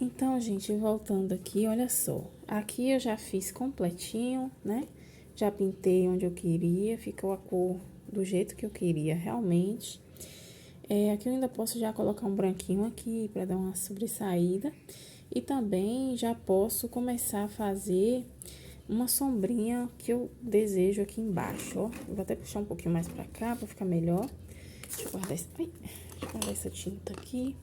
Então, gente, voltando aqui, olha só. Aqui eu já fiz completinho, né? Já pintei onde eu queria, ficou a cor do jeito que eu queria realmente. Aqui eu ainda posso já colocar um branquinho aqui pra dar uma sobressaída. E também já posso começar a fazer uma sombrinha que eu desejo aqui embaixo, ó. Vou até puxar um pouquinho mais pra cá pra ficar melhor. Deixa eu guardar essa tinta aqui.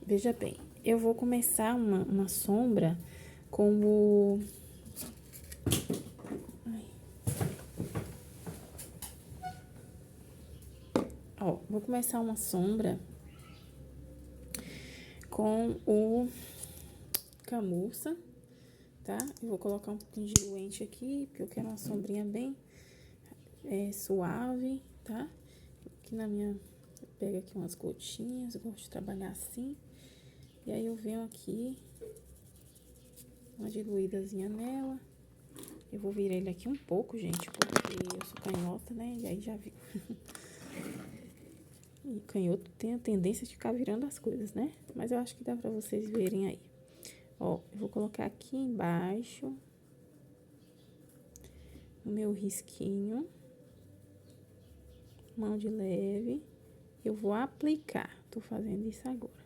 Veja bem, eu vou começar uma sombra com o... Ó, vou começar uma sombra com o camurça, tá? Eu vou colocar um pouquinho de diluente aqui, porque eu quero uma sombrinha bem suave, tá? Aqui na minha... Pega aqui umas gotinhas, eu gosto de trabalhar assim. E aí, eu venho aqui, uma diluídazinha nela. Eu vou virar ele aqui um pouco, gente, porque eu sou canhota, né? E aí, já viu. E canhoto tem a tendência de ficar virando as coisas, né? Mas eu acho que dá pra vocês verem aí. Ó, eu vou colocar aqui embaixo o meu risquinho. Mão de leve. Eu vou aplicar. Tô fazendo isso agora.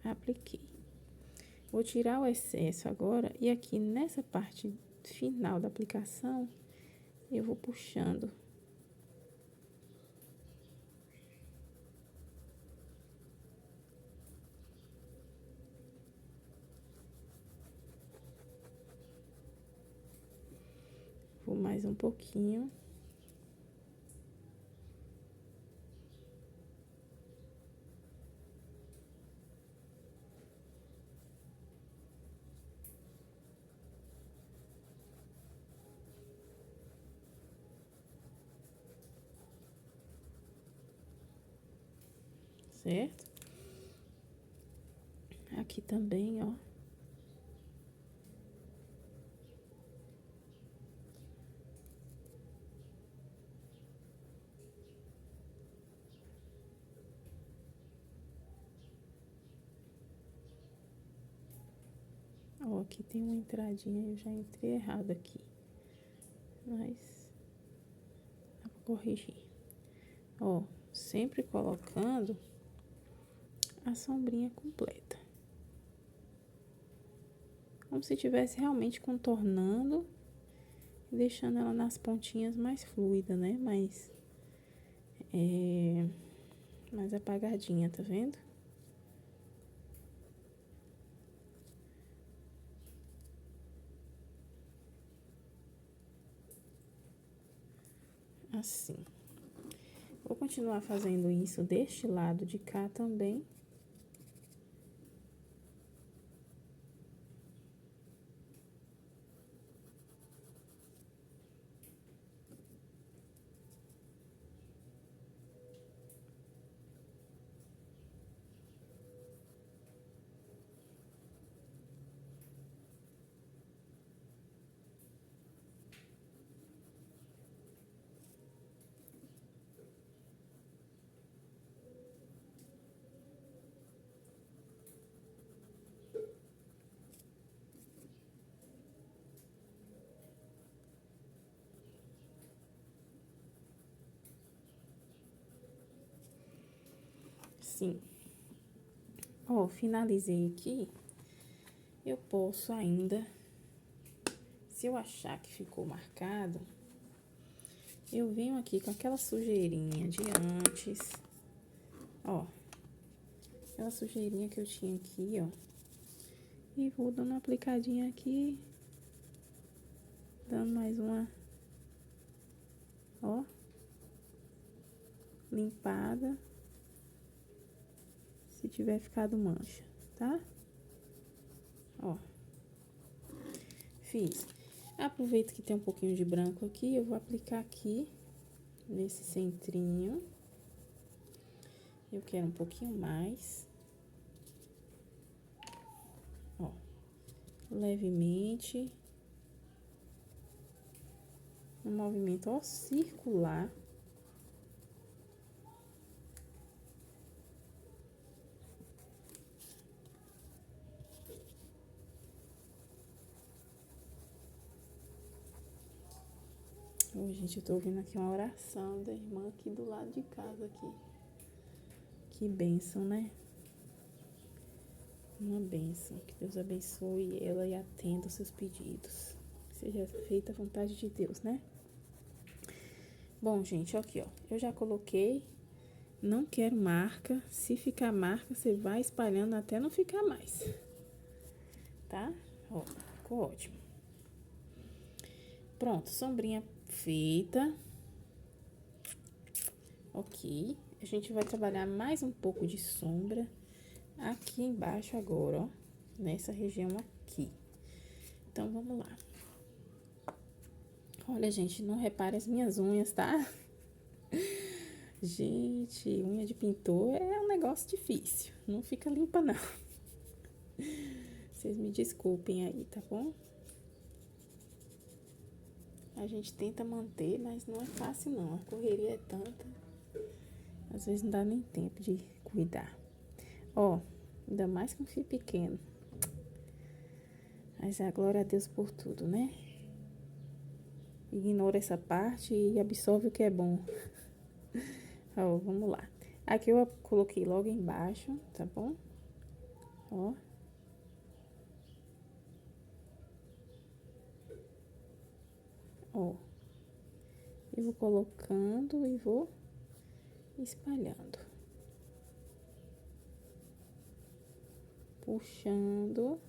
Apliquei. Vou tirar o excesso agora. E aqui nessa parte final da aplicação, eu vou puxando. Vou mais um pouquinho. Certo? Aqui também, ó. Ó, aqui tem uma entradinha, eu já entrei errado aqui. Mas dá pra corrigir. Ó, sempre colocando a sombrinha completa. Como se estivesse realmente contornando e deixando ela nas pontinhas mais fluida, né? Mais apagadinha, tá vendo? Assim. Vou continuar fazendo isso deste lado de cá também. Sim. Ó, finalizei aqui. Eu posso ainda, se eu achar que ficou marcado, eu venho aqui com aquela sujeirinha de antes. Ó, aquela sujeirinha que eu tinha aqui, ó. E vou dando uma aplicadinha aqui. Dando mais uma, ó, limpada. Se tiver ficado mancha, tá? Ó. Fiz. Aproveito que tem um pouquinho de branco aqui, eu vou aplicar aqui, nesse centrinho. Eu quero um pouquinho mais. Ó. Levemente. Um movimento, ó, circular. Ô, gente, eu tô ouvindo aqui uma oração da irmã aqui do lado de casa aqui. Que bênção, né? Uma bênção. Que Deus abençoe ela e atenda os seus pedidos. Seja feita a vontade de Deus, né? Bom, gente, aqui, ó. Eu já coloquei. Não quero marca. Se ficar marca, você vai espalhando até não ficar mais. Tá? Ó, ficou ótimo. Pronto, sombrinha feita. Ok. A gente vai trabalhar mais um pouco de sombra aqui embaixo agora, ó. Nessa região aqui. Então, vamos lá. Olha, gente, não repare as minhas unhas, tá? Gente, unha de pintor é um negócio difícil. Não fica limpa, não. Vocês me desculpem aí, tá bom? A gente tenta manter, mas não é fácil, não. A correria é tanta. Às vezes não dá nem tempo de cuidar. Ó, ainda mais com filho pequeno. Mas a glória a Deus por tudo, né? Ignora essa parte e absorve o que é bom. Ó, vamos lá. Aqui eu coloquei logo embaixo, tá bom? Ó. Ó. Eu vou colocando e vou espalhando. Puxando.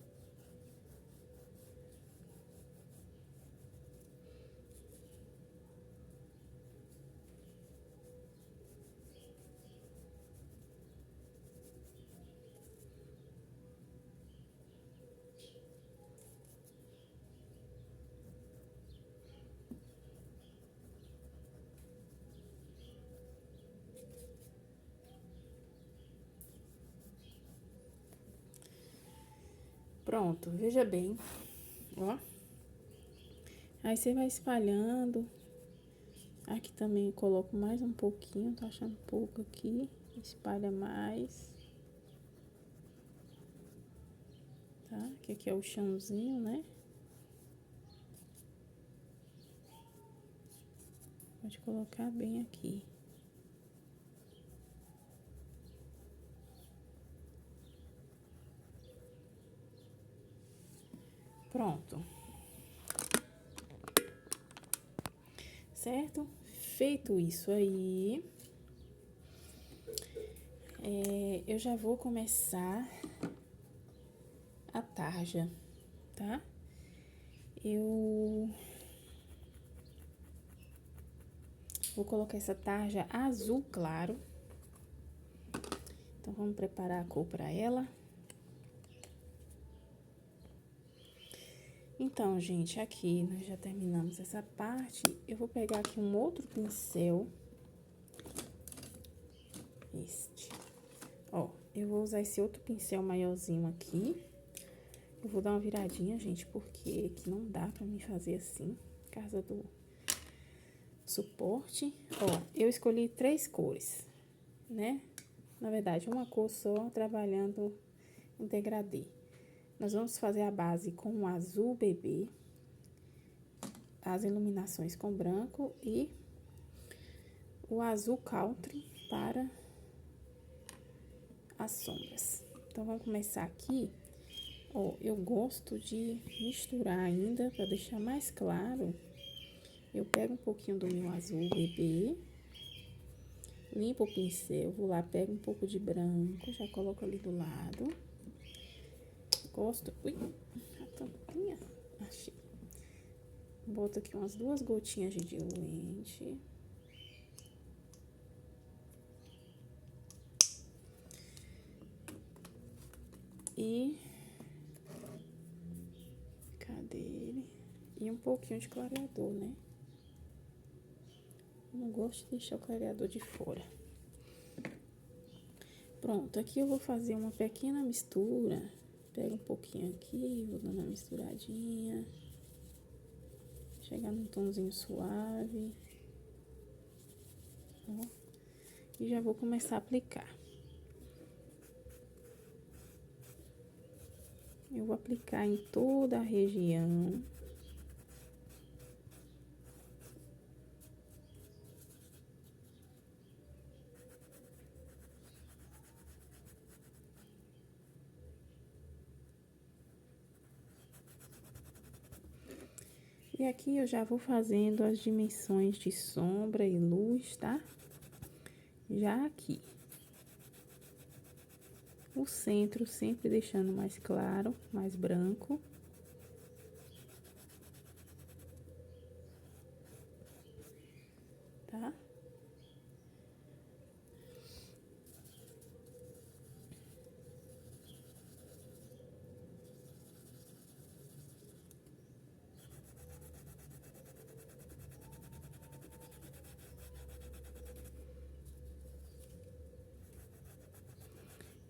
Pronto, veja bem, ó. Aí você vai espalhando. Aqui também eu coloco mais um pouquinho, tô achando pouco aqui. Espalha mais. Tá? Que aqui é o chãozinho, né? Pode colocar bem aqui. Pronto. Certo? Feito isso aí, eu já vou começar a tarja, tá? Eu vou colocar essa tarja azul claro. Então, vamos preparar a cor para ela. Então, gente, aqui nós já terminamos essa parte. Eu vou pegar aqui um outro pincel. Ó, eu vou usar esse outro pincel maiorzinho aqui. Eu vou dar uma viradinha, gente, porque aqui não dá pra mim fazer assim, por causa do suporte. Ó, eu escolhi 3 cores, né? Na verdade, uma cor só, trabalhando em degradê. Nós vamos fazer a base com o azul bebê, as iluminações com branco e o azul country para as sombras. Então, vamos começar aqui. Ó, eu gosto de misturar ainda, para deixar mais claro. Eu pego um pouquinho do meu azul bebê, limpo o pincel, vou lá, pego um pouco de branco, já coloco ali do lado. Gosto, ui, a tampinha, achei. Boto aqui umas 2 gotinhas de diluente. E cadê ele? E um pouquinho de clareador, né? Não gosto de deixar o clareador de fora. Pronto, aqui eu vou fazer uma pequena mistura. Pego um pouquinho aqui, vou dando uma misturadinha. Chegar num tomzinho suave. Ó. E já vou começar a aplicar. Eu vou aplicar em toda a região. E aqui eu já vou fazendo as dimensões de sombra e luz, tá? Já aqui. O centro sempre deixando mais claro, mais branco. Tá?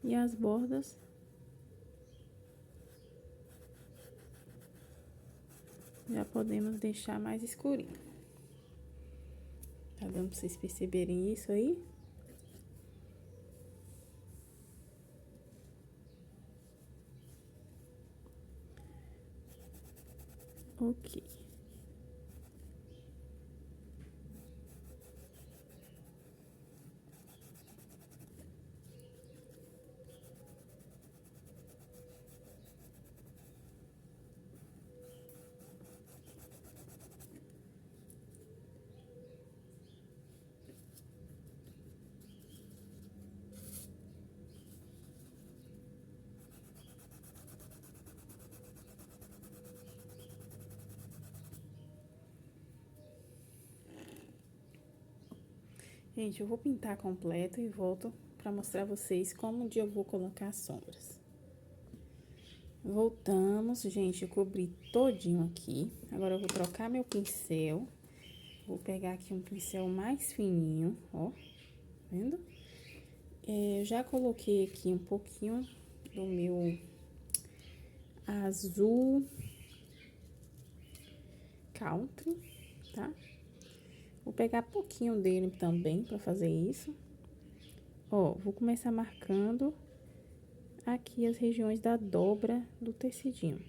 E as bordas já podemos deixar mais escurinho. Tá dando pra vocês perceberem isso aí? Ok. Gente, eu vou pintar completo e volto pra mostrar a vocês como um dia eu vou colocar as sombras. Voltamos, gente, eu cobri todinho aqui. Agora eu vou trocar meu pincel. Vou pegar aqui um pincel mais fininho, ó, vendo? Eu já coloquei aqui um pouquinho do meu azul country, tá? Vou pegar pouquinho dele também pra fazer isso. Ó, vou começar marcando aqui as regiões da dobra do tecidinho.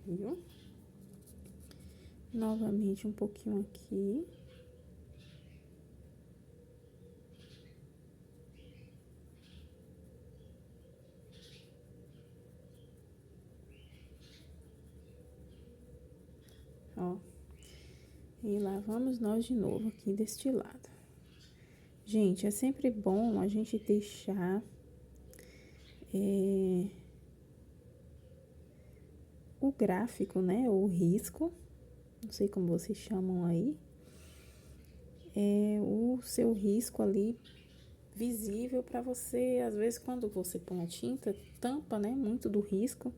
Viu? Novamente um pouquinho aqui. Ó. E lá vamos nós de novo aqui deste lado. Gente, é sempre bom a gente deixar o gráfico, né? Ou o risco, não sei como vocês chamam aí. O seu risco ali visível para você, às vezes quando você põe a tinta, tampa, né, muito do risco.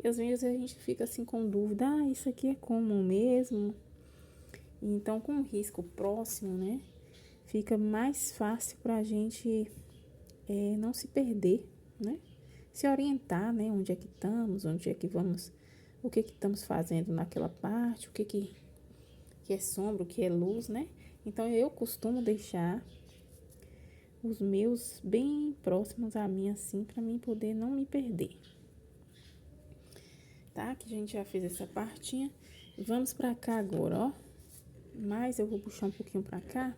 E às vezes a gente fica assim com dúvida, isso aqui é comum mesmo? Então, com o risco próximo, né, fica mais fácil pra gente não se perder, né? Se orientar, né, onde é que estamos, onde é que vamos, o que estamos fazendo naquela parte, que é sombra, o que é luz, né? Então, eu costumo deixar os meus bem próximos a mim, assim, pra mim poder não me perder. Tá? Que a gente já fez essa partinha. Vamos pra cá agora, ó. Mas eu vou puxar um pouquinho pra cá.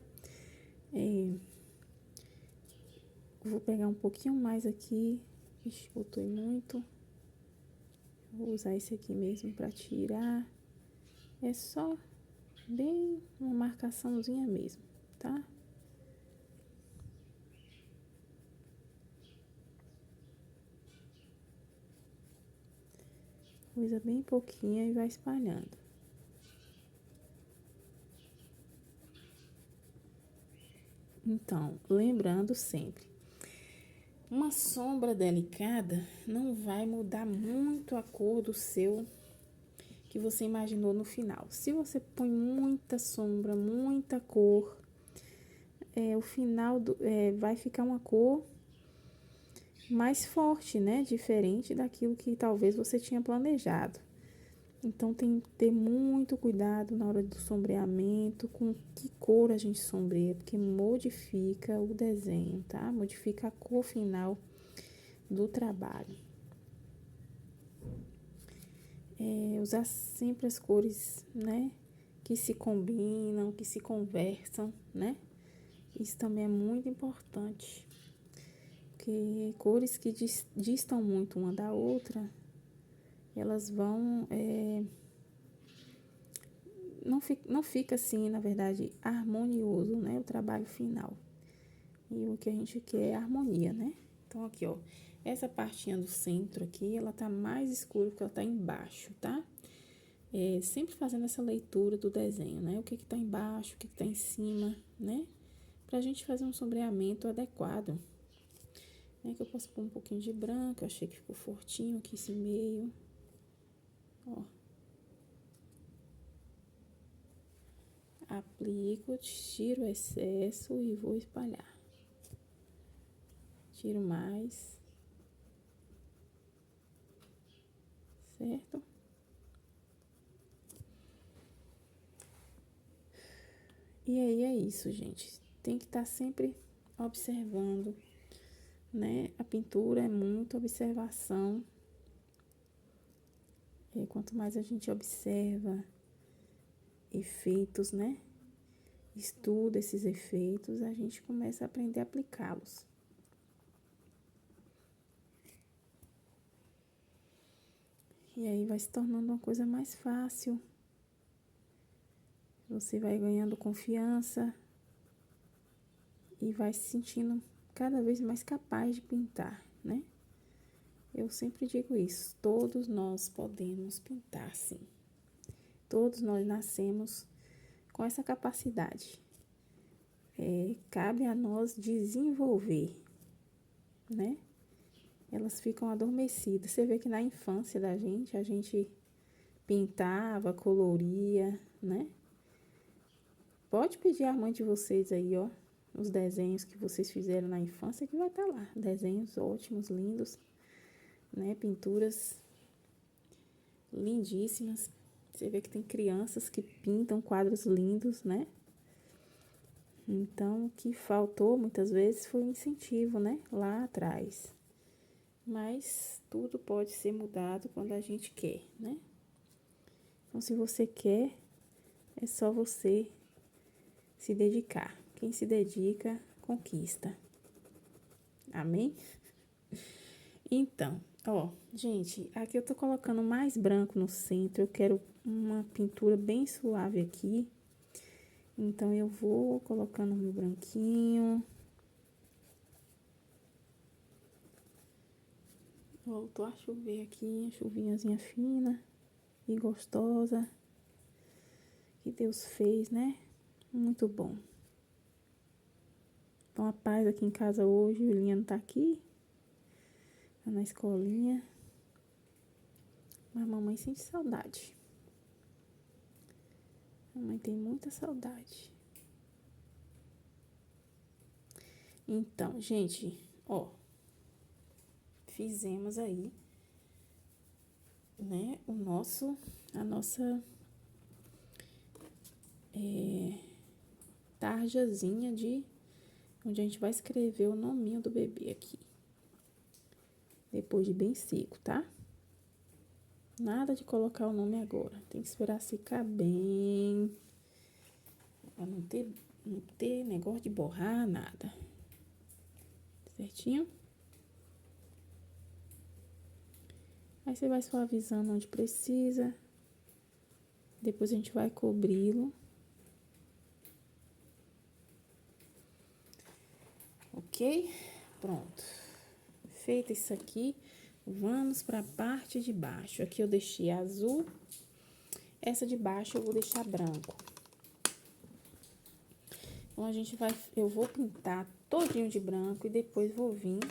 Vou pegar um pouquinho mais aqui. Ixi, botei muito. Vou usar esse aqui mesmo pra tirar. É só bem uma marcaçãozinha mesmo, tá? Coisa bem pouquinha e vai espalhando. Então, lembrando sempre, uma sombra delicada não vai mudar muito a cor do seu que você imaginou no final. Se você põe muita sombra, muita cor, o final vai ficar uma cor mais forte, né? Diferente daquilo que talvez você tinha planejado. Então, tem que ter muito cuidado na hora do sombreamento, com que cor a gente sombreia, porque modifica o desenho, tá? Modifica a cor final do trabalho. Usar sempre as cores, né, que se combinam, que se conversam, né? Isso também é muito importante, porque cores que distam muito uma da outra, elas vão... não fica assim, na verdade, harmonioso, né, o trabalho final. E o que a gente quer é harmonia, né? Então, aqui, ó, essa partinha do centro aqui, ela tá mais escura porque ela tá embaixo, tá? Sempre fazendo essa leitura do desenho, né? O que que tá embaixo, o que que tá em cima, né? Pra gente fazer um sombreamento adequado. Né? Que eu posso pôr um pouquinho de branco, eu achei que ficou fortinho aqui esse meio. Ó. Aplico, tiro o excesso e vou espalhar. Tiro mais. Certo? E aí é isso, gente. Tem que estar sempre observando, né? A pintura é muita observação. E quanto mais a gente observa efeitos, né? Estuda esses efeitos, a gente começa a aprender a aplicá-los. E aí vai se tornando uma coisa mais fácil. Você vai ganhando confiança e vai se sentindo cada vez mais capaz de pintar, né? Eu sempre digo isso, todos nós podemos pintar, sim. Todos nós nascemos com essa capacidade. Cabe a nós desenvolver, né? Elas ficam adormecidas. Você vê que na infância da gente, a gente pintava, coloria, né? Pode pedir à mãe de vocês aí, ó, os desenhos que vocês fizeram na infância, que vai estar lá. Desenhos ótimos, lindos, né? Pinturas lindíssimas. Você vê que tem crianças que pintam quadros lindos, né? Então, o que faltou muitas vezes foi o incentivo, né? Lá atrás. Mas tudo pode ser mudado quando a gente quer, né? Então, se você quer, é só você se dedicar. Quem se dedica, conquista. Amém? Então, ó, gente, aqui eu tô colocando mais branco no centro. Eu quero uma pintura bem suave aqui. Então, eu vou colocando meu branquinho. Voltou a chover aqui, chuvinhazinha fina e gostosa. Que Deus fez, né? Muito bom. Então, a paz aqui em casa hoje. O Juliano tá aqui. Tá na escolinha. Mas a mamãe sente saudade. A mamãe tem muita saudade. Então, gente, ó. Fizemos aí, né, a nossa tarjazinha onde a gente vai escrever o nominho do bebê aqui. Depois de bem seco, tá? Nada de colocar o nome agora. Tem que esperar secar bem. Pra não ter negócio de borrar nada. Certinho? Aí você vai suavizando onde precisa. Depois a gente vai cobri-lo. Ok? Pronto. Feito isso aqui, vamos para a parte de baixo. Aqui eu deixei azul. Essa de baixo eu vou deixar branco. Então, eu vou pintar todinho de branco e depois vou vir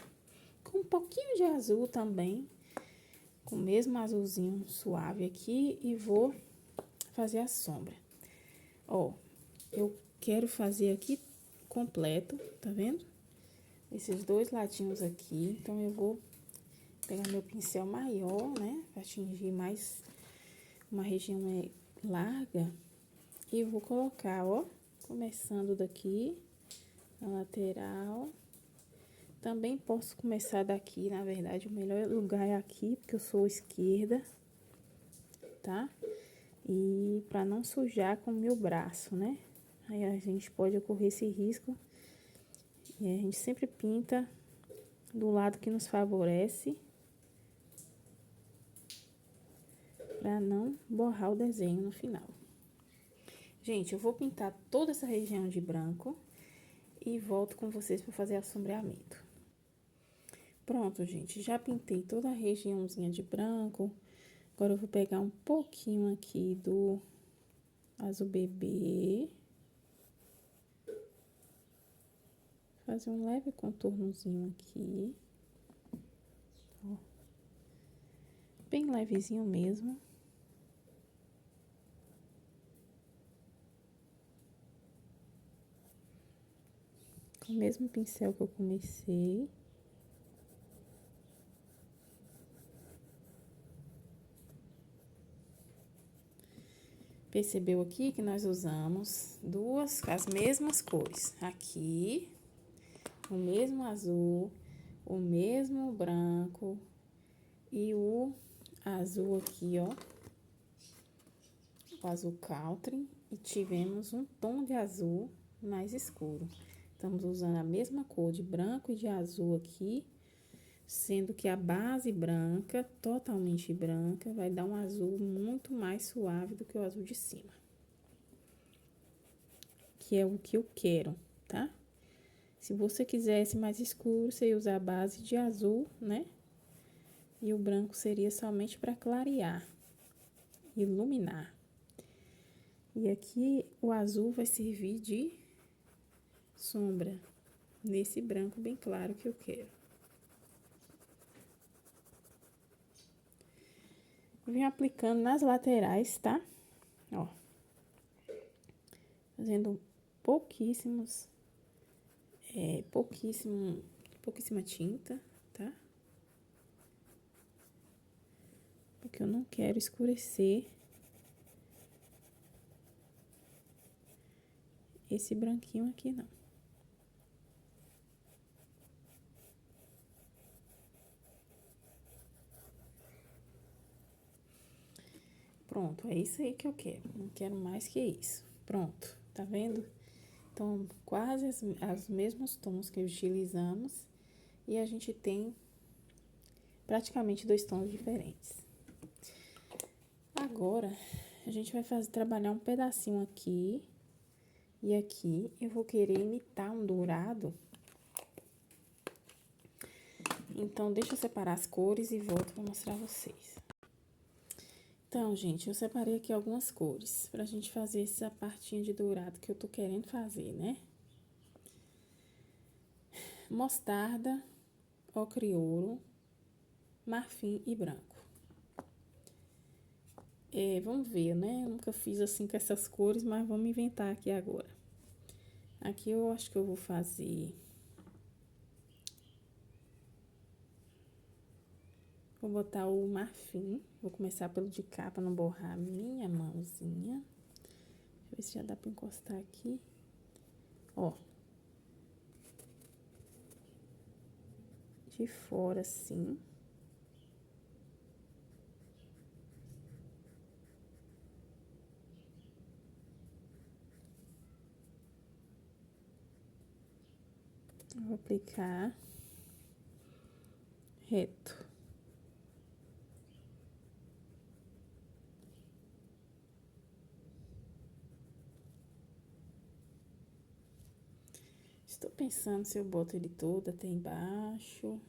com um pouquinho de azul também. Com o mesmo azulzinho suave aqui e vou fazer a sombra. Ó, eu quero fazer aqui completo, tá vendo? Esses dois ladinhos aqui, então eu vou pegar meu pincel maior, né? Pra atingir mais uma região larga, e vou colocar, ó, começando daqui, na lateral. Também posso começar daqui, na verdade, o melhor lugar é aqui, porque eu sou esquerda, tá? E pra não sujar com o meu braço, né? Aí a gente pode ocorrer esse risco. E a gente sempre pinta do lado que nos favorece, pra não borrar o desenho no final. Gente, eu vou pintar toda essa região de branco e volto com vocês para fazer assombreamento. Pronto, gente, já pintei toda a regiãozinha de branco. Agora eu vou pegar um pouquinho aqui do azul bebê. Fazer um leve contornozinho aqui. Ó. Bem levezinho mesmo. Com o mesmo pincel que eu comecei. Percebeu aqui que nós usamos as mesmas cores. Aqui, o mesmo azul, o mesmo branco e o azul aqui, ó. O azul country, e tivemos um tom de azul mais escuro. Estamos usando a mesma cor de branco e de azul aqui, sendo que a base branca, totalmente branca, vai dar um azul muito mais suave do que o azul de cima. Que é o que eu quero, tá? Se você quisesse mais escuro, você ia usar a base de azul, né? E o branco seria somente para clarear, iluminar. E aqui o azul vai servir de sombra nesse branco bem claro que eu quero. Vim aplicando nas laterais, tá? Ó. Fazendo pouquíssima tinta, tá? Porque eu não quero escurecer esse branquinho aqui, não. Pronto, é isso aí que eu quero. Não quero mais que isso. Pronto, tá vendo? Então, quase os mesmos tons que utilizamos. E a gente tem praticamente 2 tons diferentes. Agora, a gente vai trabalhar um pedacinho aqui. E aqui eu vou querer imitar um dourado. Então, deixa eu separar as cores e volto para mostrar a vocês. Então, gente, eu separei aqui algumas cores pra gente fazer essa partinha de dourado que eu tô querendo fazer, né? Mostarda, ocre ouro, marfim e branco. Vamos ver, né? Eu nunca fiz assim com essas cores, mas vamos inventar aqui agora. Aqui eu acho que eu vou fazer... Vou botar o marfim. Vou começar pelo de cá pra não borrar a minha mãozinha. Deixa eu ver se já dá pra encostar aqui. Ó. De fora, assim. Eu vou aplicar reto. Estou pensando se eu boto ele todo até embaixo. O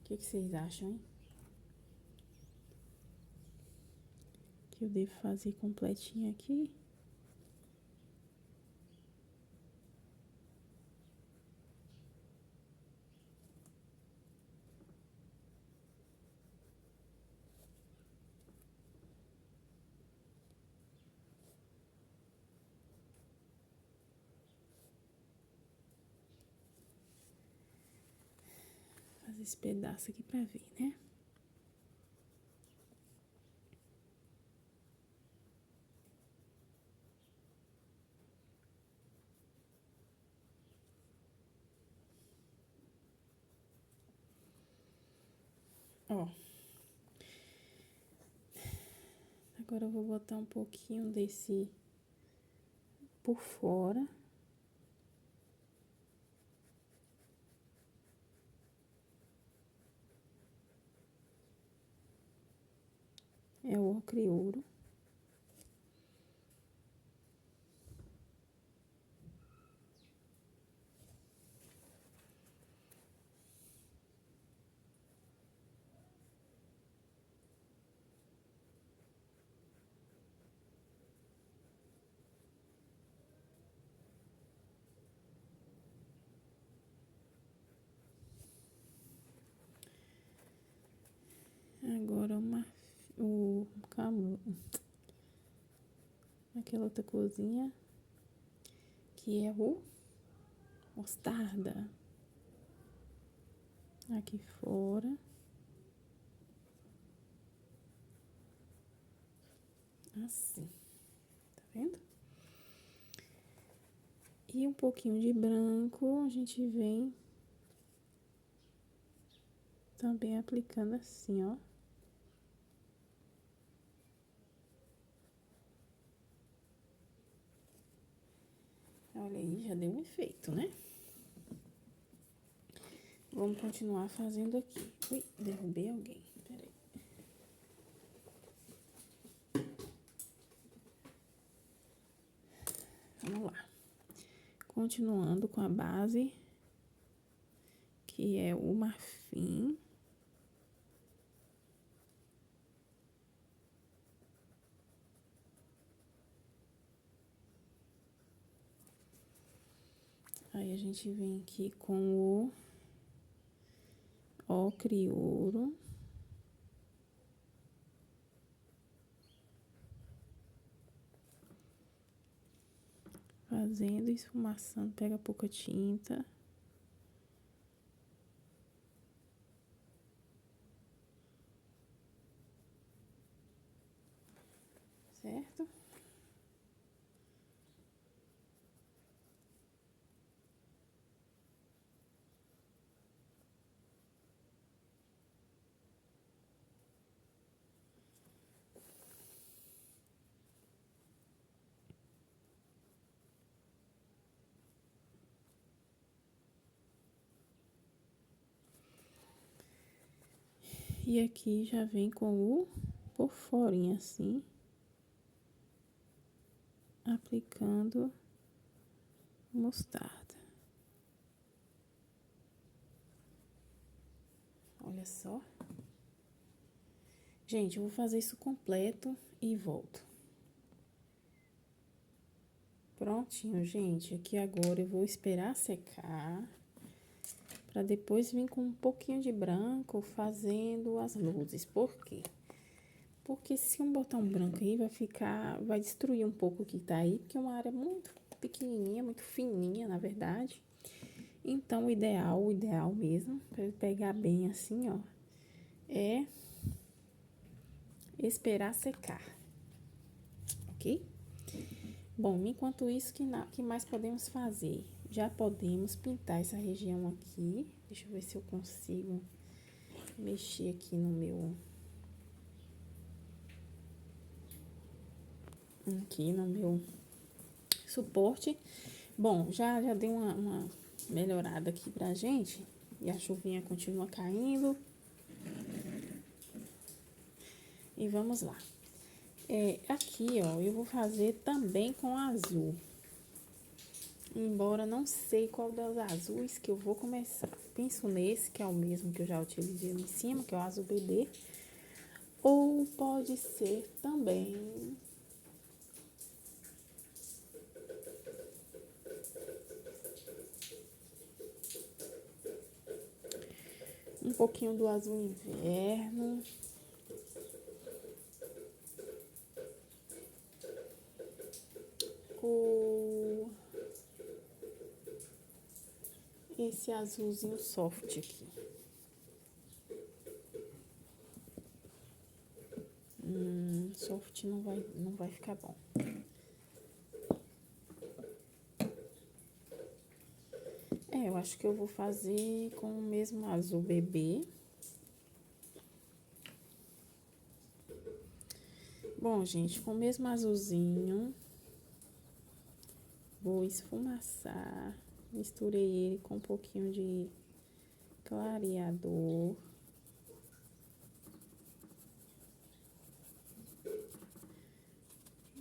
que vocês acham, hein? Que eu devo fazer completinho aqui. Fazer esse pedaço aqui pra ver, né? Ó. Agora eu vou botar um pouquinho desse por fora. É o ocre ouro. Agora o camu, aquela outra cozinha, que é o mostarda. Aqui fora. Assim, tá vendo? E um pouquinho de branco, a gente vem também aplicando assim, ó. Olha aí, já deu um efeito, né? Vamos continuar fazendo aqui. Ui, derrubei alguém. Peraí. Vamos lá. Continuando com a base, que é o marfim. Aí, a gente vem aqui com o ocre ouro. Fazendo, esfumaçando, pega pouca tinta. Certo? E aqui já vem com o por forinha, assim. Aplicando mostarda. Olha só. Gente, eu vou fazer isso completo e volto. Prontinho, gente. Aqui agora eu vou esperar secar. Pra depois vir com um pouquinho de branco fazendo as luzes. Por quê? Porque se eu botar um branco aí, vai destruir um pouco o que tá aí. Porque é uma área muito pequenininha, muito fininha, na verdade. Então, o ideal mesmo, pra ele pegar bem assim, ó, é esperar secar, ok? Bom, enquanto isso, que mais podemos fazer? Já podemos pintar essa região aqui. Deixa eu ver se eu consigo mexer aqui no meu... Aqui no meu suporte. Bom, já deu uma melhorada aqui pra gente. E a chuvinha continua caindo. E vamos lá. Aqui, ó, eu vou fazer também com azul. Embora não sei qual das azuis que eu vou começar. Penso nesse, que é o mesmo que eu já utilizei ali em cima, que é o azul bebê. Ou pode ser também... um pouquinho do azul inverno. Ou esse azulzinho soft aqui. Soft não vai ficar bom. Eu acho que eu vou fazer com o mesmo azul bebê. Bom, gente, com o mesmo azulzinho, vou esfumaçar. Misturei ele com um pouquinho de clareador.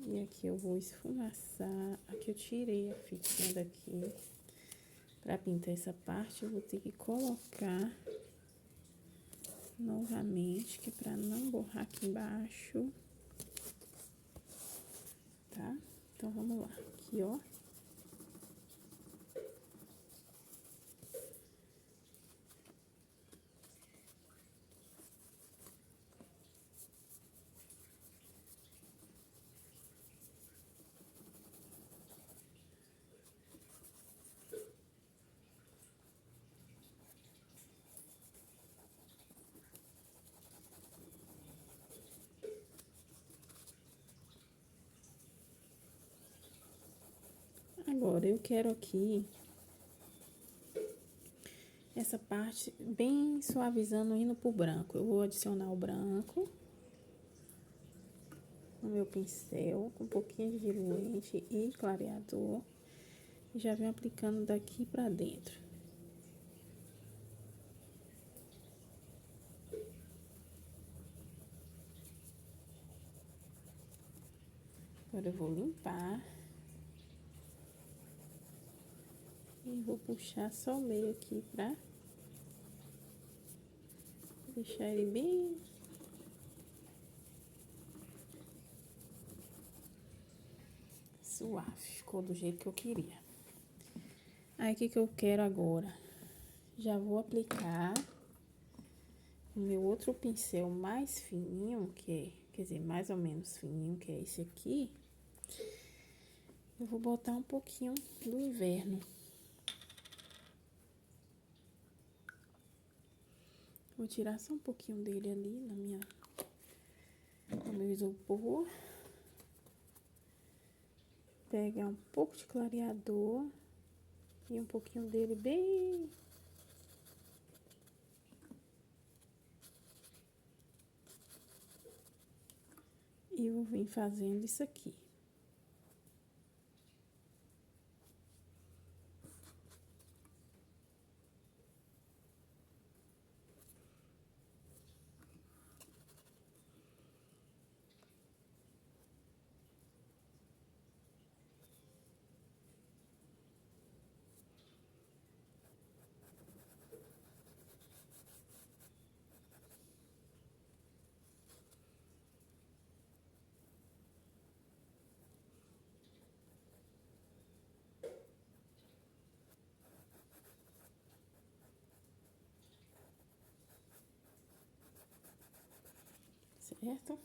E aqui eu vou esfumaçar. Aqui eu tirei a fitinha daqui. Pra pintar essa parte, eu vou ter que colocar novamente, que é pra não borrar aqui embaixo. Tá? Então, vamos lá. Aqui, ó. Agora, eu quero aqui essa parte bem suavizando, indo pro branco. Eu vou adicionar o branco no meu pincel, com um pouquinho de diluente e clareador. E já venho aplicando daqui pra dentro. Agora eu vou limpar. E vou puxar só o meio aqui pra deixar ele bem suave. Ficou do jeito que eu queria. Aí, o que eu quero agora? Já vou aplicar o meu outro pincel mais fininho, quer dizer, mais ou menos fininho, que é esse aqui. Eu vou botar um pouquinho do inverno. Vou tirar só um pouquinho dele ali no meu isopor. Pegar um pouco de clareador e um pouquinho dele bem... E eu vou vir fazendo isso aqui. Certo?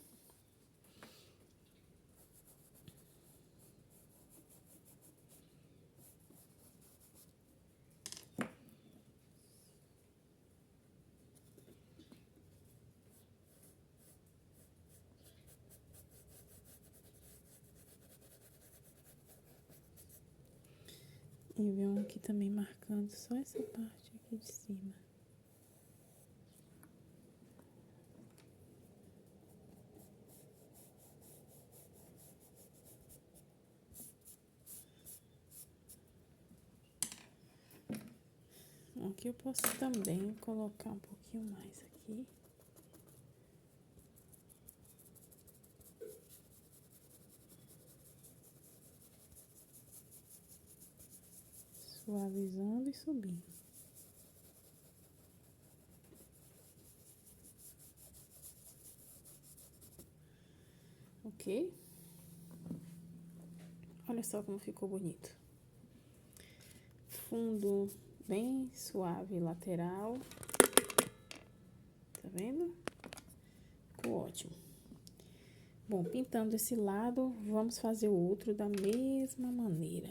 E venho aqui também marcando só essa parte aqui de cima. Aqui eu posso também colocar um pouquinho mais aqui. Suavizando e subindo. Ok? Olha só como ficou bonito. Fundo bem suave, lateral. Tá vendo? Ficou ótimo. Bom, pintando esse lado, vamos fazer o outro da mesma maneira.